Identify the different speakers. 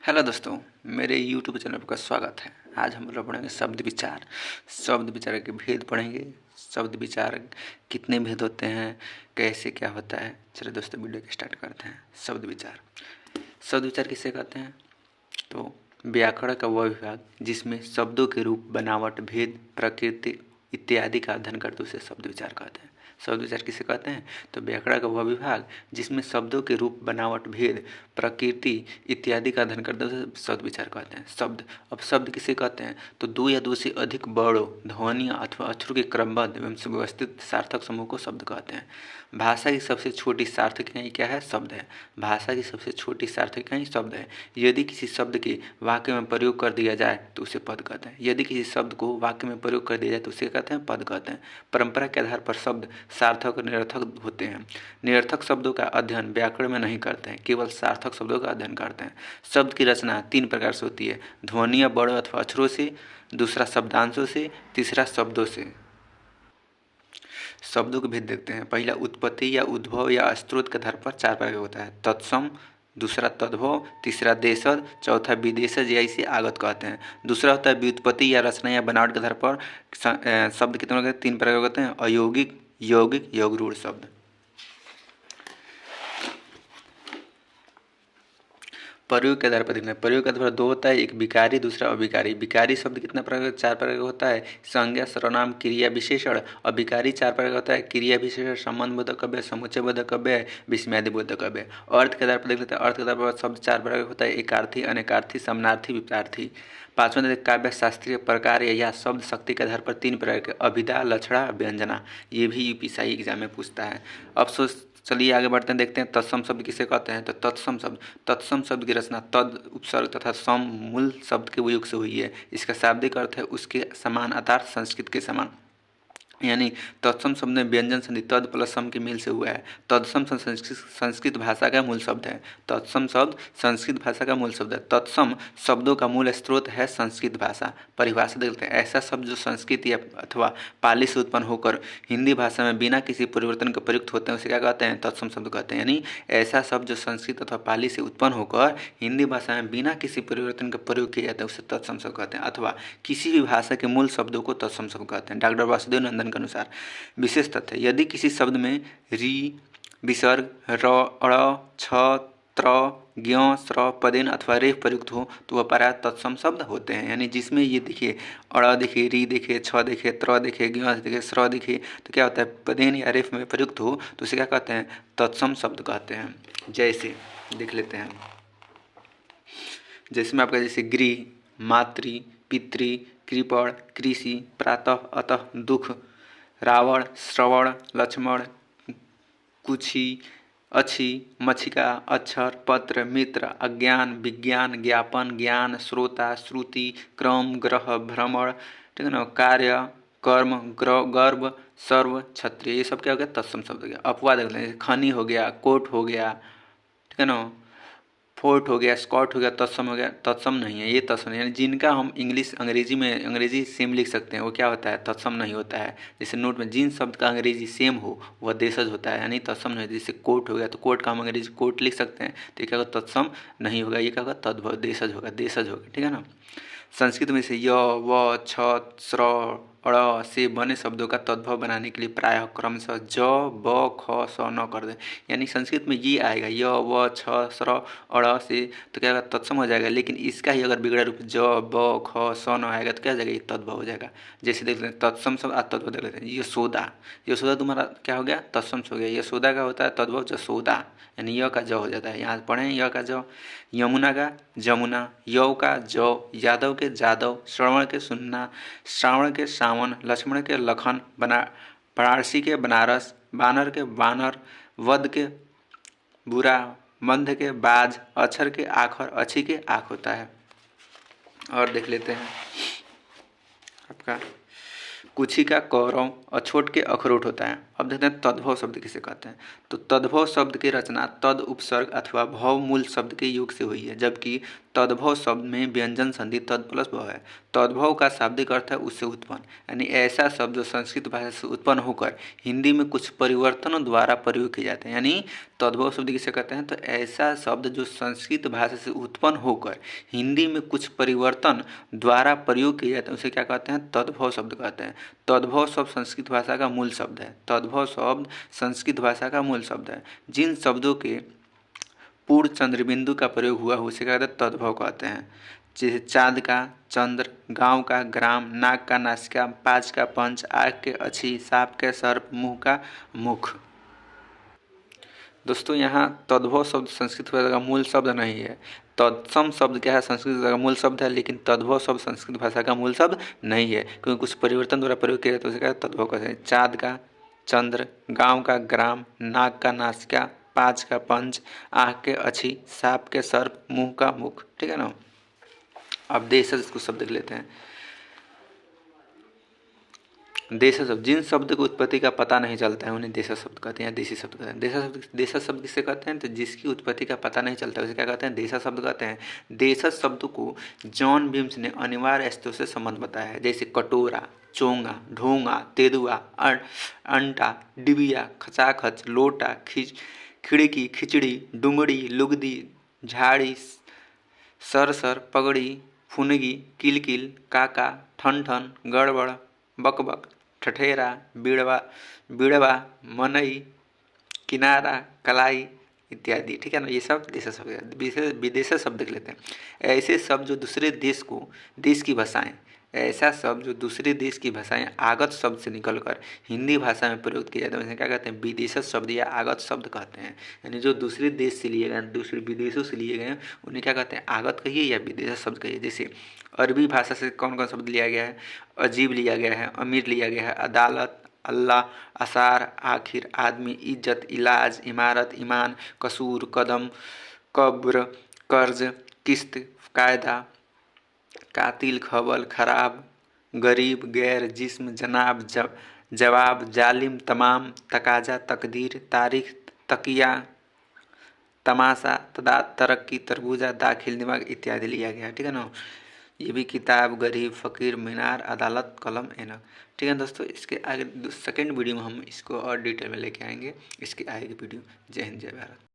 Speaker 1: Hello दोस्तों, मेरे YouTube channel पर स्वागत है। आज हम लोग पढ़ेंगे शब्द विचार के भेद पढ़ेंगे। शब्द विचार कितने भेद होते हैं, कैसे क्या होता है। चलिए दोस्तों वीडियो को स्टार्ट करते हैं। शब्द विचार किसे कहते हैं? तो व्याकरण का वह विभाग जिसमें शब्दों के रूप, बनावट, भेद, प्रकृति इत्यादि का अध्ययन करते उसे शब्द विचार कहते हैं। शब्द विचार किसे कहते हैं? तो व्याकरण का वह विभाग जिसमें शब्दों के रूप, बनावट, भेद, प्रकृति इत्यादि का अध्ययन करते उसे शब्द विचार कहते हैं। अब शब्द किसे कहते हैं? तो दो या दो से अधिक वर्णों, ध्वनियों अथवा अक्षरों के क्रमबद्ध एवं सुव्यवस्थित सार्थक समूह को शब्द कहते हैं। भाषा की सबसे छोटी सार्थक इकाई क्या है? शब्द है। भाषा की सबसे छोटी सार्थक इकाई शब्द है। यदि किसी शब्द के वाक्य में प्रयोग कर दिया जाए तो उसे पद कहते हैं। यदि किसी शब्द को वाक्य में प्रयोग कर दिया जाए तो उसे कहते हैं पद कहते हैं। परंपरा के आधार पर शब्द सार्थक और निरर्थक होते हैं। निरर्थक शब्दों का अध्ययन व्याकरण में नहीं करते हैं, केवल सार्थक शब्दों का अध्ययन करते हैं। शब्द की रचना तीन प्रकार से होती है: ध्वनिय, वर्णों अथवा अक्षरों से, दूसरा शब्दांशों से, तीसरा शब्दों से। शब्दों के भेद देखते हैं। पहला उत्पत्ति या उद्भव या स्रोत के आधार पर चार प्रकार का होता है: तत्सम, दूसरा तद्भव, तीसरा देशज, चौथा विदेशज या इसे आगत कहते हैं। दूसरा होता है व्युत्पत्ति या रचना या बनावट के आधार पर शब्द कितने होते हैं? तीन प्रकार के होते हैं: अयौगिक, यौगिक, योगरूढ़ शब्द। प्रयोग के आधार पर देखना है। प्रयोग के आधार पर दो होता है, एक विकारी, दूसरा अविकारी। विकारी शब्द कितना प्रकार, चार प्रकार का होता है: संज्ञा, सर्वनाम, क्रिया, विशेषण। अविकारी चार प्रकार का होता है: क्रिया, विशेषण, संबंध बोधक अव्यय, समुच्चय बोधक अव्यय, विस्मयादि बोधक अव्यय। अर्थ के आधार पर देख लेते हैं। अर्थ के आधार पर शब्द चार प्रकार का होता है: एकार्थी, अनेकार्थी, समानार्थी, विपरीतार्थी। पांचवा देखते काव्य शास्त्रीय प्रकार या शब्द शक्ति के आधार पर तीन प्रकार के: अभिधा, लक्षणा, व्यंजना। ये भी यूपीएससी एग्जाम में पूछता है। अब चलिए आगे बढ़ते हैं, देखते हैं तत्सम शब्द किसे कहते हैं। तो तत्सम शब्द की रचना तद उपसर्ग तथा सम मूल शब्द के उपयोग से हुई है। इसका शाब्दिक अर्थ है उसके समान अर्थात संस्कृत के समान। यानी तत्सम शब्द में व्यंजन संधि तद प्लस सम के मेल से हुआ है। तत्सम संस्कृत भाषा का मूल शब्द है। तत्सम शब्द संस्कृत भाषा का मूल शब्द है। तत्सम शब्दों का मूल स्रोत है संस्कृत भाषा। परिभाषा देखते हैं। ऐसा शब्द जो संस्कृत या अथवा पाली से उत्पन्न होकर हिंदी भाषा में बिना किसी परिवर्तन के प्रयुक्त होते हैं उसे क्या कहते हैं? तत्सम शब्द कहते हैं। यानी ऐसा शब्द जो संस्कृत अथवा पाली से उत्पन्न होकर हिंदी भाषा में बिना किसी परिवर्तन का प्रयोग किया जाता है उसे तत्सम शब्द कहते हैं। अथवा किसी भी भाषा के मूल शब्दों को तत्सम शब्द कहते हैं। डॉक्टर वासुदेव नंदन के अनुसार विशेष तथ्य: यदि किसी शब्द में री, विसर्ग, र, अड़, छ, त्र, ज्ञ, स्र, पदेन अथवा रेफ प्रयुक्त हो तो वह प्रायः तत्सम शब्द होते हैं। यानी जिसमें ये देखिए अड़ दिखे, री दिखे, छ दिखे, त्र दिखे, ज्ञ दिखे, स्र दिखे, तो क्या होता है? पदेन या रेफ में प्रयुक्त हो तो उसे क्या कहते हैं? तत्सम शब्द कहते हैं। जैसे देख लेते हैं, जैसे में आपका जैसे गृह, मातृ, पितृ, कृपण, कृषि, प्रातः, अतः, दुख, रावण, श्रवण, लक्ष्मण, कुछी, अच्छी, मक्षिका, अक्षर, पत्र, मित्र, अज्ञान, विज्ञान, ज्ञापन, ज्ञान, श्रोता, श्रुति, क्रम, ग्रह, भ्रमण, ठीक है ना, कार्य, कर्म, गर्भ, सर्व, क्षत्रिय। ये सब क्या हो गया? तत्सम शब्द हो गया। अपवाद देख लें, खनी हो गया, कोट हो गया, ठीक है ना, फोर्ट हो गया, स्कॉट हो गया, तत्सम हो गया। तत्सम नहीं है, ये तत्सम यानी जिनका हम अंग्रेजी में अंग्रेजी सेम लिख सकते हैं वो क्या होता है? तत्सम नहीं होता है। जैसे नोट में जिन शब्द का अंग्रेजी सेम हो वह देशज होता है, यानी तत्सम नहीं। जैसे कोट हो गया तो कोट का हम अंग्रेजी कोट लिख सकते हैं तो ये क्या होगा? तत्सम नहीं होगा, ये क्या होगा? तद्भव, देशज होगा, ठीक है ना। संस्कृत में से य, व, छ, स्र, अड़ से बने शब्दों का तद्भव बनाने के लिए प्रायः क्रमशः ज, ब, ख, स, न कर दें। यानी संस्कृत में ये आएगा य, व, छ, स्र, अड़ से तो क्या होगा? तत्सम हो जाएगा। लेकिन इसका ही अगर बिगड़ा रूप ज, ब, ख, स न आएगा तो क्या हो जाएगा? ये तद्भव हो जाएगा। जैसे देख लेते हैं तत्सम शब्द तद्भव देख लेते हैं। यशोदा, यशोदा तुम्हारा क्या हो गया? तत्सम हो गया। यशोदा का होता है तद्भव जसोदा, यानी य का ज हो जाता है। यहाँ पढ़ें य का ज। यमुना का जमुना, यौ का जौ, यादव के जादव, श्रवण के सुनना, श्रावण के सावन, लक्ष्मण के लखन, वाराणसी के बनारस, बानर के बानर, वध के बुरा, बंध के बाज, अक्षर के आखर, अच्छी के आँख होता है। और देख लेते हैं आपका कुछी का कौरव, अछोट के अखरोट होता है। अब देखते हैं तद्भव शब्द किसे कहते हैं। तो तद्भव शब्द की रचना तद उपसर्ग अथवा भव मूल शब्द के योग से हुई है, जबकि तद्भव शब्द में व्यंजन संधि तद प्लस भव है। तद्भव का शाब्दिक अर्थ है उससे उत्पन्न, यानी ऐसा शब्द जो संस्कृत भाषा से उत्पन्न होकर हिंदी में कुछ परिवर्तनों द्वारा प्रयोग किए जाते हैं। यानी तद्भव शब्द किसे कहते हैं, तो ऐसा शब्द जो संस्कृत भाषा से उत्पन्न होकर हिंदी में कुछ परिवर्तन द्वारा प्रयोग किए जाते हैं उसे क्या कहते हैं, तद्भव शब्द कहते हैं। तद्भव शब्द संस्कृत भाषा का मूल शब्द है। तद्भव शब्द संस्कृत भाषा का मूल शब्द है। जिन शब्दों के पूर्ण चंद्रबिंदु का प्रयोग हुआ उसे क्या कहते हैं, तद्भव कहते हैं। जैसे चाँद का चंद्र, गांव का ग्राम, नाक का नासिका, पाँच का पंच, आँख के अच्छी, सांप के सर्प, मुंह का मुख। दोस्तों यहाँ तद्भव शब्द संस्कृत भाषा का मूल शब्द नहीं है। तत्सम शब्द क्या है, संस्कृत भाषा का मूल शब्द है, लेकिन तद्भव शब्द संस्कृत भाषा का मूल शब्द नहीं है, क्योंकि कुछ परिवर्तन द्वारा प्रयोग किया जाता है उसे क्या तद्भव कहते हैं। चाँद का चंद्र, गांव का ग्राम, नाक का नासिका, पाँच का पंच, आँख के अच्छी, सांप के सर्प, मुंह का मुख। ठीक है ना। अब देशज कुछ शब्द देख लेते हैं। देशज शब्द, जिन शब्द की उत्पत्ति का पता नहीं चलता है उन्हें देशज शब्द कहते हैं, देशी शब्द कहते हैं। देशज शब्द किसे कहते हैं, तो जिसकी उत्पत्ति का पता नहीं चलता है उसे क्या कहते हैं, देशज शब्द कहते हैं। देशज शब्द को जॉन बिम्स ने अनिवार्य स्तरों से संबंध बताया है, जैसे कटोरा, चोंगा, ढोंगा, तेदुआ, अंटा, डिबिया, खचाखच, लोटा, खिड़की, खिचड़ी, डुमड़ी, लुगदी, झाड़ी, सरसर, पगड़ी, फुनगी, किलकिल, काका, ठन ठन, गड़बड़, बकबक, ठठेरा, बिड़वा, मनई, किनारा, कलाई इत्यादि। ठीक है ना। ये सब देश शब्द, विदेश शब्द देख लेते हैं। ऐसे शब्द जो दूसरे देश की भाषाएं, ऐसा शब्द जो दूसरे देश की भाषाएं आगत शब्द से निकलकर हिंदी भाषा में प्रयुक्त किया जाता है उसे क्या कहते हैं, विदेशज शब्द या आगत शब्द कहते हैं। यानी जो दूसरे देश से लिए गए, दूसरे विदेशों से लिए गए उन्हें क्या कहते हैं, आगत कहिए या विदेशज शब्द कहिए। जैसे अरबी भाषा से कौन कौन शब्द लिया गया है, अजीब लिया गया है, अमीर लिया गया है, अदालत, अल्लाह, आसार, आखिर, आदमी, इज्जत, इलाज, इमारत, ईमान, कसूर, कदम, कब्र, कर्ज, किस्त, कायदा, कातिल, खबल, खराब, गरीब, गैर, जिस्म, जनाब, जवाब, जालिम, तमाम, तकाजा, तकदीर, तारीख, तकिया, तमाशा, तदाद, तरक्की, तरबूजा, दाखिल, दिमाग इत्यादि लिया गया। ठीक है ना। ये भी किताब, गरीब, फ़कीर, मीनार, अदालत, कलम, ऐनक। ठीक है दोस्तों, इसके आगे सेकेंड वीडियो में हम इसको और डिटेल में लेके आएंगे, इसके आगे की वीडियो। जय हिंद, जय भारत।